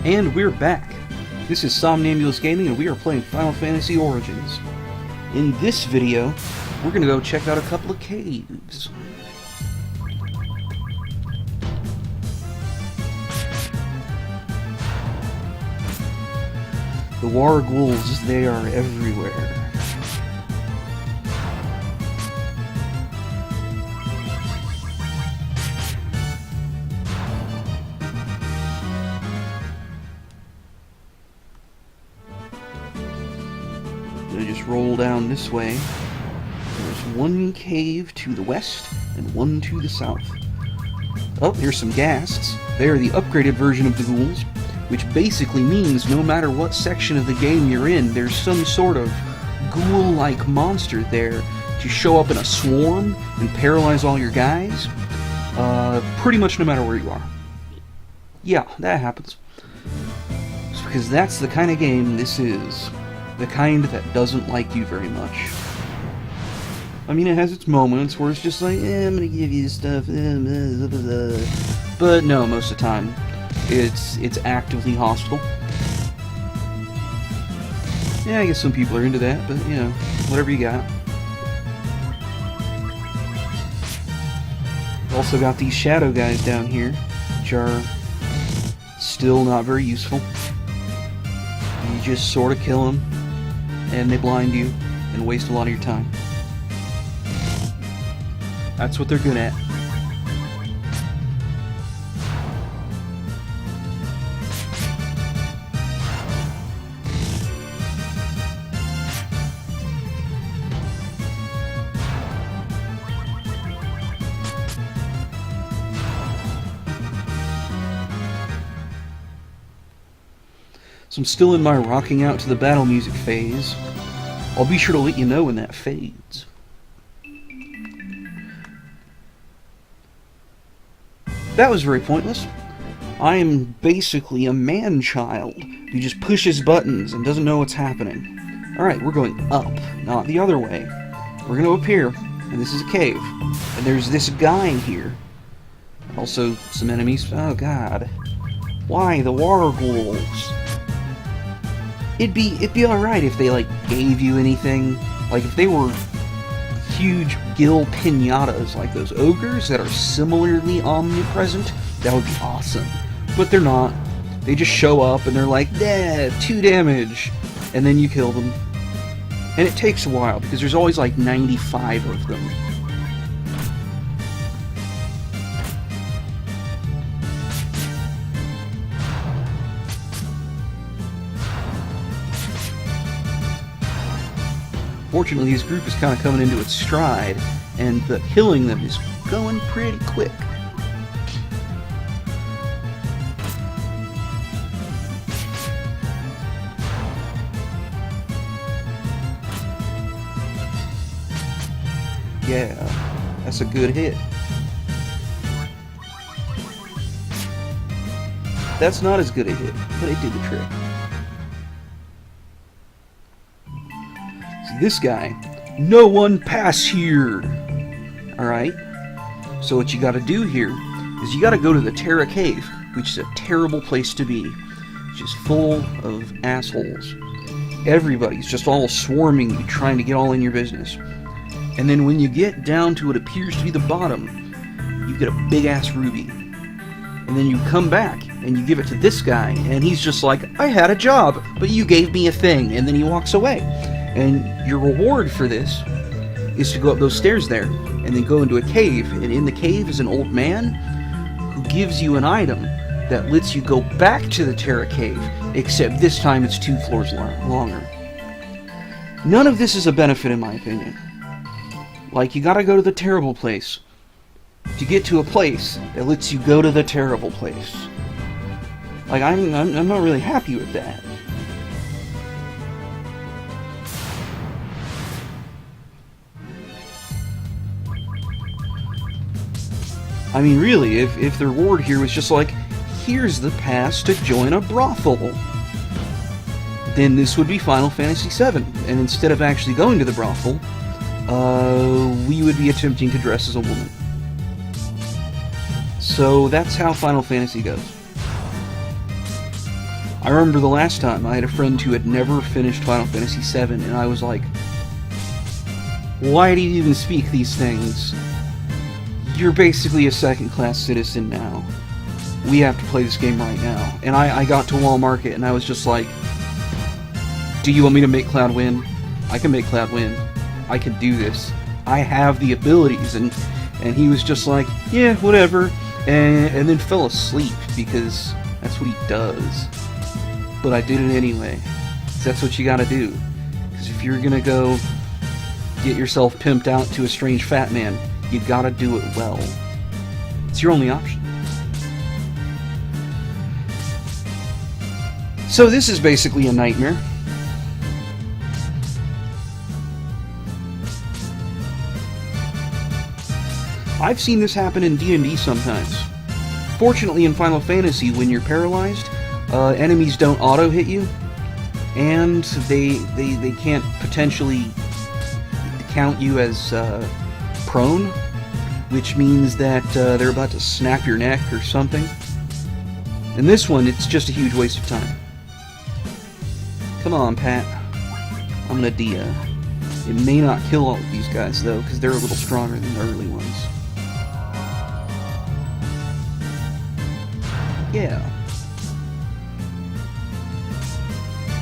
And we're back. This is Somnambulist Gaming, and we are playing Final Fantasy Origins. In this video, we're going to go check out a couple of caves. The warghouls, they are everywhere. Just roll down this way. There's one cave to the west and one to the south. Oh, here's some ghasts. They are the upgraded version of the ghouls, which basically means no matter what section of the game you're in, there's some sort of ghoul-like monster there to show up in a swarm and paralyze all your guys. Pretty much no matter where you are. Yeah, that happens. It's because that's the kind of game this is. The kind that doesn't like you very much. I mean, it has its moments where it's just like, I'm gonna give you stuff, but no, most of the time, it's actively hostile. Yeah, I guess some people are into that, but, you know, whatever you got. Also got these shadow guys down here, which are still not very useful. You just sort of kill them, and they blind you and waste a lot of your time. That's what they're good at. So I'm still in my rocking out to the battle music phase. I'll be sure to let you know when that fades. That was very pointless. I am basically a man-child who just pushes buttons and doesn't know what's happening. Alright, we're going up, not the other way. We're going to up here, and this is a cave. And there's this guy here. Also, some enemies. Oh god. Why the warghouls? It'd be alright if they, like, gave you anything. Like, if they were huge gill pinatas, like those ogres that are similarly omnipresent, that would be awesome. But they're not. They just show up and they're like, yeah, 2 damage. And then you kill them. And it takes a while, because there's always, like, 95 of them. Fortunately, his group is kind of coming into its stride, and the killing them is going pretty quick. Yeah, that's a good hit. That's not as good a hit, but it did the trick. This guy, no one pass here. Alright? So what you gotta do here is you gotta go to the Terra Cave, which is a terrible place to be. It's just full of assholes. Everybody's just all swarming you, trying to get all in your business. And then when you get down to what appears to be the bottom, you get a big-ass ruby. And then you come back, and you give it to this guy, and he's just like, I had a job, but you gave me a thing, and then he walks away. And your reward for this is to go up those stairs there, and then go into a cave, and in the cave is an old man who gives you an item that lets you go back to the Terra Cave, except this time it's 2 floors longer. None of this is a benefit in my opinion. Like, you gotta go to the terrible place to get to a place that lets you go to the terrible place. Like, I'm not really happy with that. I mean, really, if the reward here was just like, here's the pass to join a brothel, then this would be Final Fantasy VII. And instead of actually going to the brothel, we would be attempting to dress as a woman. So that's how Final Fantasy goes. I remember the last time I had a friend who had never finished Final Fantasy VII, and I was like, why do you even speak these things? You're basically a second-class citizen now. We have to play this game right now. And I got to Wall Market, and I was just like, do you want me to make Cloud win? I can make Cloud win. I can do this. I have the abilities. And he was just like, yeah, whatever. And then fell asleep, because that's what he does. But I did it anyway. That's what you gotta do. Because if you're gonna go get yourself pimped out to a strange fat man, you gotta do it well. It's your only option. So this is basically a nightmare. I've seen this happen in D&D sometimes. Fortunately, in Final Fantasy, when you're paralyzed, enemies don't auto-hit you, and they can't potentially count you as prone, which means that they're about to snap your neck or something. In this one, it's just a huge waste of time. Come on, Pat. I'm gonna Dia. It may not kill all of these guys, though, because they're a little stronger than the early ones. Yeah.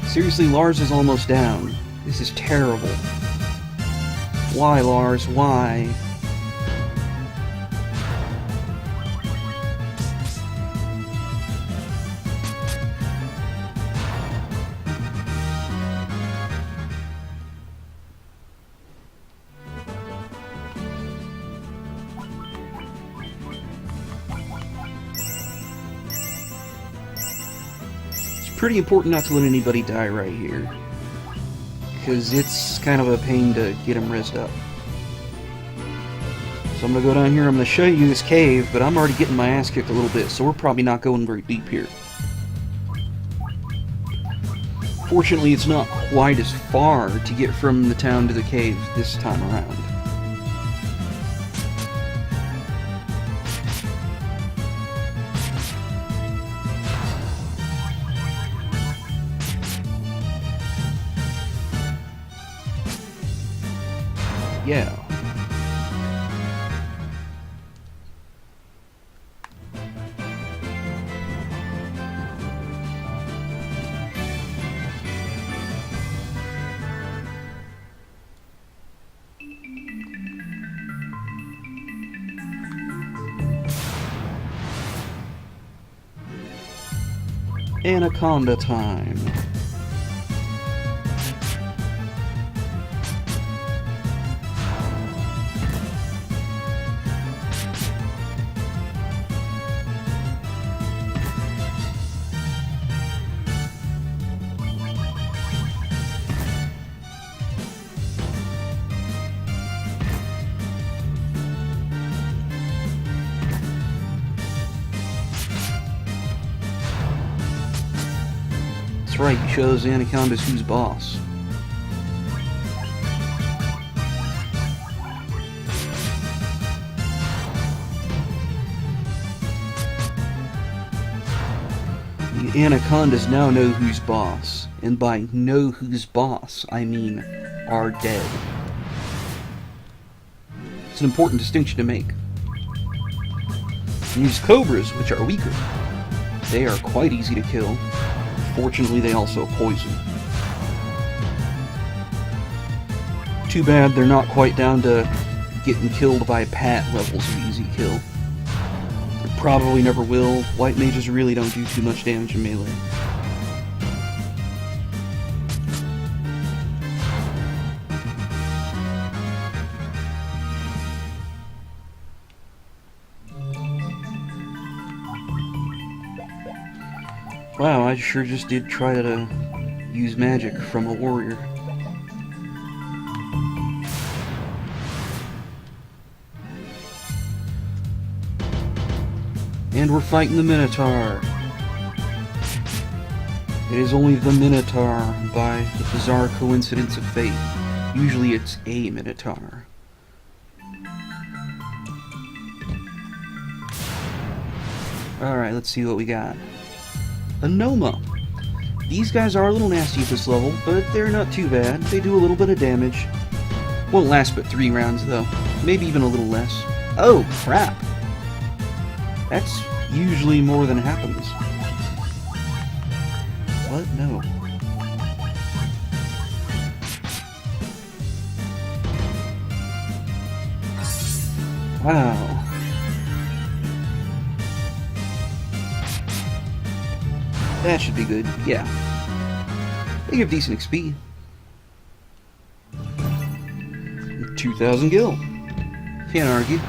Seriously, Lars is almost down. This is terrible. Why, Lars? Why? Pretty important not to let anybody die right here, because it's kind of a pain to get them rezzed up. So I'm going to go down here, I'm going to show you this cave, but I'm already getting my ass kicked a little bit, so we're probably not going very deep here. Fortunately, it's not quite as far to get from the town to the cave this time around. Yeah. Anaconda time. That's right, you show those anacondas who's boss. The anacondas now know who's boss, and by know who's boss, I mean are dead. It's an important distinction to make. Use cobras, which are weaker. They are quite easy to kill. Fortunately, they also poison. Too bad they're not quite down to getting killed by Pat levels of easy kill. They probably never will. White mages really don't do too much damage in melee. Wow, I sure just did try to use magic from a warrior. And we're fighting the Minotaur. It is only the Minotaur by the bizarre coincidence of fate. Usually it's a Minotaur. Alright, let's see what we got. A Noma. These guys are a little nasty at this level, but they're not too bad. They do a little bit of damage. Won't last but 3 rounds, though. Maybe even a little less. Oh, crap! That's usually more than happens. What? No. Wow. That should be good, yeah. They give decent XP. 2,000 gil. Can't argue.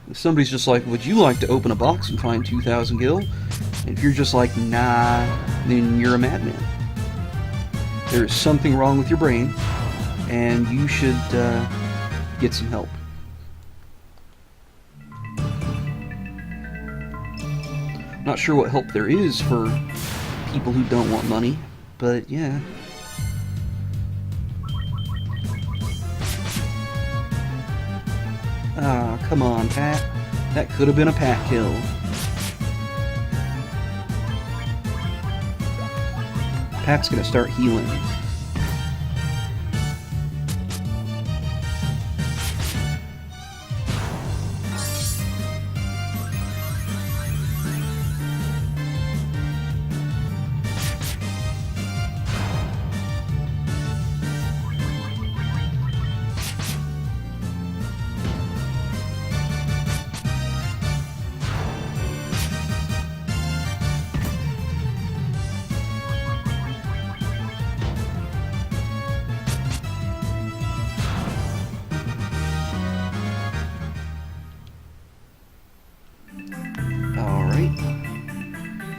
If somebody's just like, would you like to open a box and find 2,000 gil? And if you're just like, nah, then you're a madman. There is something wrong with your brain, and you should get some help. Not sure what help there is for people who don't want money, but yeah. Ah, come on, Pat. That could have been a Pat kill. Pat's gonna start healing.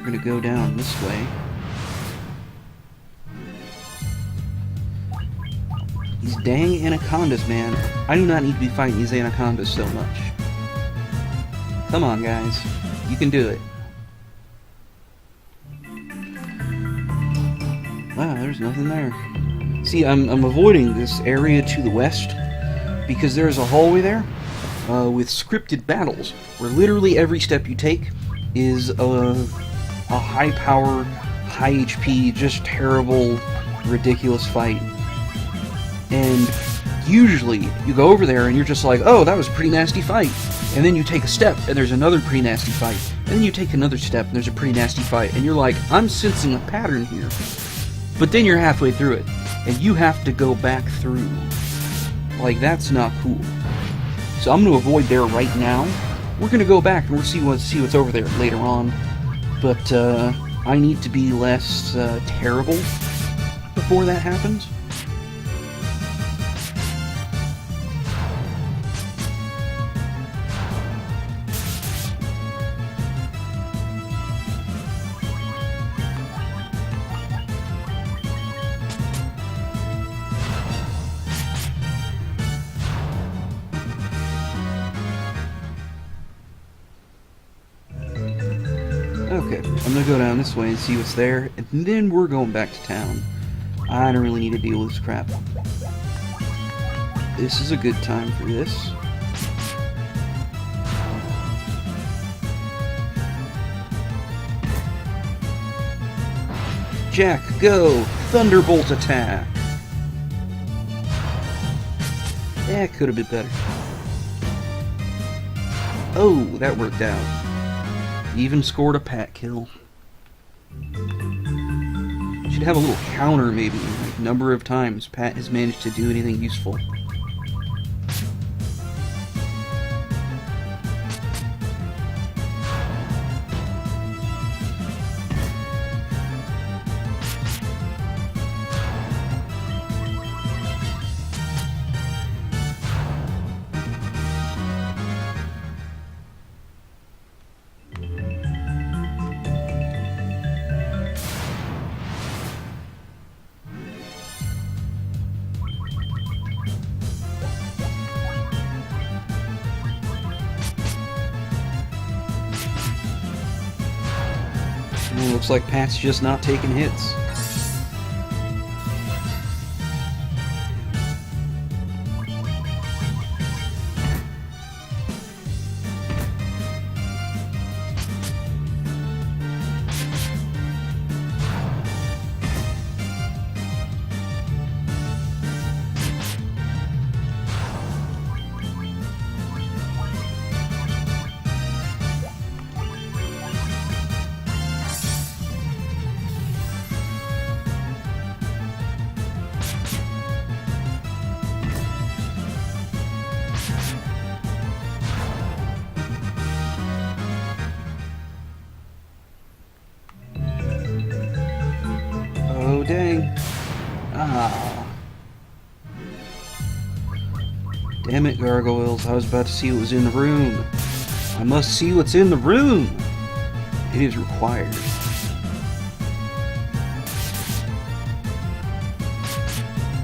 We're gonna go down this way. These dang anacondas, man. I do not need to be fighting these anacondas so much. Come on, guys. You can do it. Wow, there's nothing there. See, I'm avoiding this area to the west because there's a hallway there with scripted battles where literally every step you take is a high power, high HP, just terrible, ridiculous fight. And usually you go over there and you're just like, oh, that was a pretty nasty fight. And then you take a step and there's another pretty nasty fight. And then you take another step and there's a pretty nasty fight. And you're like, I'm sensing a pattern here. But then you're halfway through it and you have to go back through. Like, that's not cool. So I'm going to avoid there right now. We're going to go back and we'll see what's over there later on. But I need to be less terrible before that happens. Okay, I'm gonna go down this way and see what's there, and then we're going back to town. I don't really need to deal with this crap. This is a good time for this. Jack, go! Thunderbolt attack! That could have been better. Oh, that worked out. Even scored a Pat kill. Should have a little counter, maybe, like number of times Pat has managed to do anything useful. And looks like Pat's just not taking hits. Ah. Damn it, gargoyles. I was about to see what was in the room. I must see what's in the room. It is required.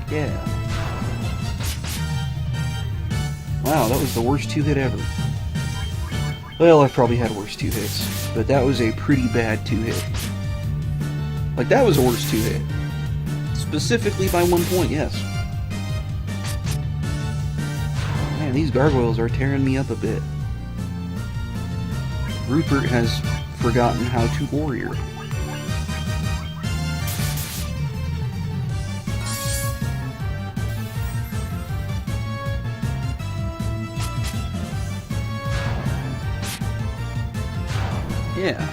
Yeah. Wow, that was the worst 2-hit ever. Well, I've probably had worse 2-hits, but that was a pretty bad 2-hit. Like, that was a worse 2-hit. Specifically by 1 point, yes. Man, these gargoyles are tearing me up a bit. Rupert has forgotten how to warrior. Yeah.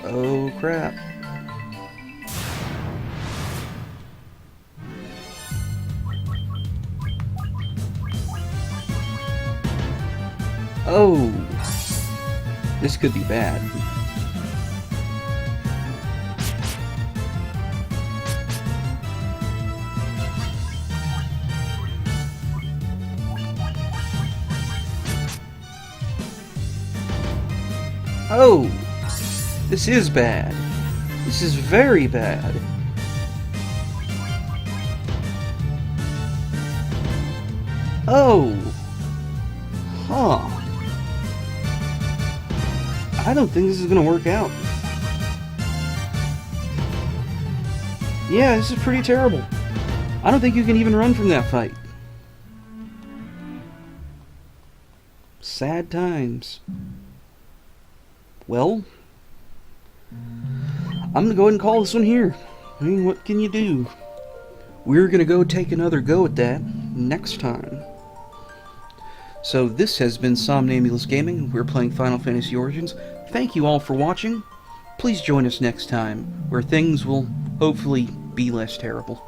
Oh crap. Oh, this could be bad. Oh, this is bad. This is very bad. Oh, huh. I don't think this is gonna work out. Yeah, this is pretty terrible. I don't think you can even run from that fight. Sad times. Well, I'm gonna go ahead and call this one here. I mean, what can you do? We're gonna go take another go at that next time. So this has been Somnambulist Gaming. We're playing Final Fantasy Origins. Thank you all for watching. Please join us next time, where things will hopefully be less terrible.